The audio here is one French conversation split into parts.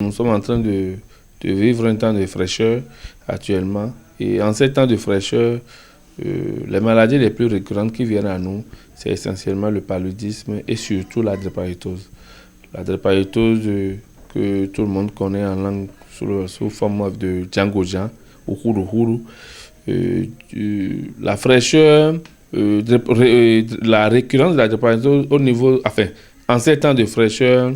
Nous sommes en train de vivre un temps de fraîcheur actuellement. Et en ce temps de fraîcheur, les maladies les plus récurrentes qui viennent à nous, c'est essentiellement le paludisme et surtout la drépanocytose. La drépanocytose que tout le monde connaît en langue sous forme de django-djan ou huru-huru. La fraîcheur, la récurrence de la drépanocytose au niveau, enfin, en ces temps de fraîcheur,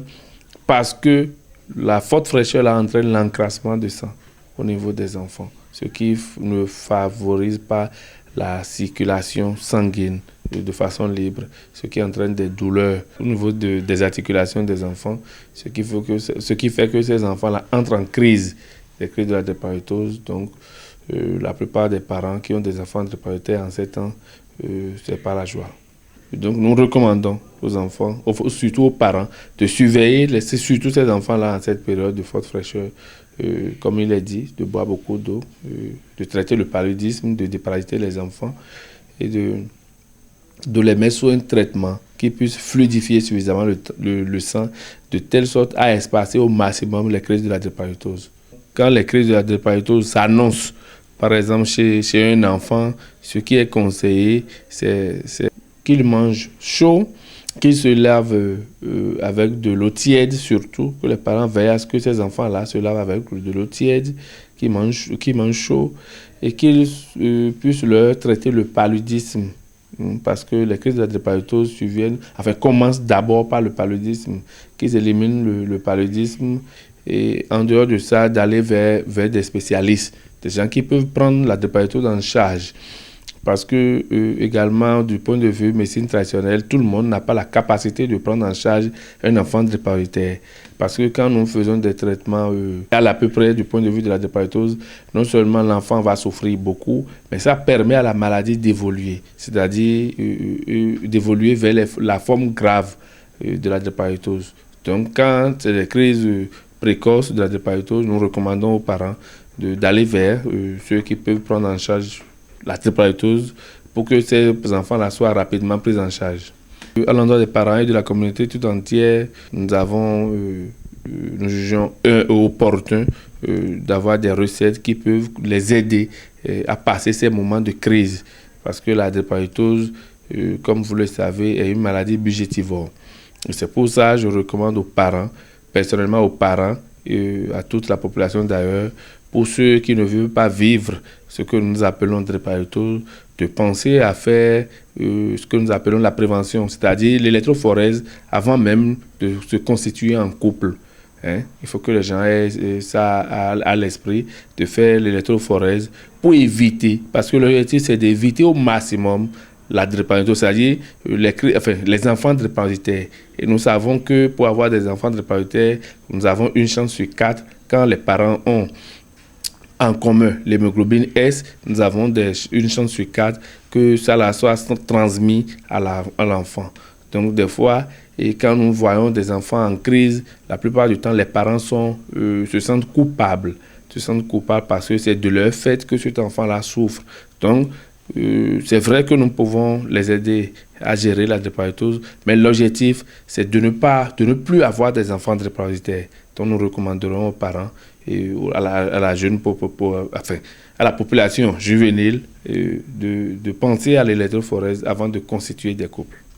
parce que la forte fraîcheur là, entraîne l'encrassement de sang au niveau des enfants, ce qui ne favorise pas la circulation sanguine de façon libre, ce qui entraîne des douleurs au niveau des articulations des enfants, ce qui fait que ces enfants-là entrent en crise, des crises de la drépanocytose. Donc, la plupart des parents qui ont des enfants drépanocytaires en ces temps, c'est pas la joie. Donc, nous recommandons aux enfants, surtout aux parents, de surveiller surtout ces enfants-là en cette période de forte fraîcheur, comme il est dit, de boire beaucoup d'eau, de traiter le paludisme, de déparasiter les enfants et de les mettre sous un traitement qui puisse fluidifier suffisamment le sang de telle sorte à espacer au maximum les crises de la drépanocytose. Quand les crises de la drépanocytose s'annoncent, par exemple chez un enfant, ce qui est conseillé, c'est qu'il mange chaud, qu'il se lave avec de l'eau tiède surtout, que les parents veillent à ce que ces enfants-là se lavent avec de l'eau tiède, qu'ils mangent chaud et qu'ils puissent leur traiter le paludisme. Parce que les crises de la drépanocytose commencent d'abord par le paludisme, qu'ils éliminent le paludisme et en dehors de ça, d'aller vers des spécialistes, des gens qui peuvent prendre la drépanocytose en charge. Parce que, également, du point de vue médecine traditionnelle, tout le monde n'a pas la capacité de prendre en charge un enfant drépanocytaire. Parce que quand nous faisons des traitements à peu près du point de vue de la drépanocytose, non seulement l'enfant va souffrir beaucoup, mais ça permet à la maladie d'évoluer. C'est-à-dire d'évoluer vers la forme grave de la drépanocytose. Donc, quand c'est des crises précoces de la drépanocytose, nous recommandons aux parents d'aller vers ceux qui peuvent prendre en charge la drépanocytose pour que ces enfants-là soient rapidement pris en charge. À l'endroit des parents et de la communauté tout entière, nous jugeons opportun d'avoir des recettes qui peuvent les aider à passer ces moments de crise. Parce que la drépanocytose, comme vous le savez, est une maladie budgétivore. C'est pour ça que je recommande aux parents, personnellement aux parents, et à toute la population d'ailleurs, pour ceux qui ne veulent pas vivre ce que nous appelons drépanocytose, de penser à faire ce que nous appelons la prévention, c'est-à-dire l'électrophorèse avant même de se constituer en couple. Il faut que les gens aient ça à l'esprit, de faire l'électrophorèse pour éviter, parce que l'objectif c'est d'éviter au maximum la drépanocytose, c'est-à-dire les enfants drépanocytaires. Et nous savons que pour avoir des enfants drépanocytaires, nous avons une chance sur 4 quand les parents ont en commun l'hémoglobine S, nous avons une chance sur 4 que ça soit transmis à l'enfant. Donc des fois, et quand nous voyons des enfants en crise, la plupart du temps, les parents se sentent coupables. Parce que c'est de leur fait que cet enfant-là souffre. Donc, c'est vrai que nous pouvons les aider à gérer la drépanocytose, mais l'objectif, c'est de ne plus avoir des enfants drépanocytaires. Donc, nous recommanderons aux parents et à la population juvénile de penser à l'électrophorèse avant de constituer des couples.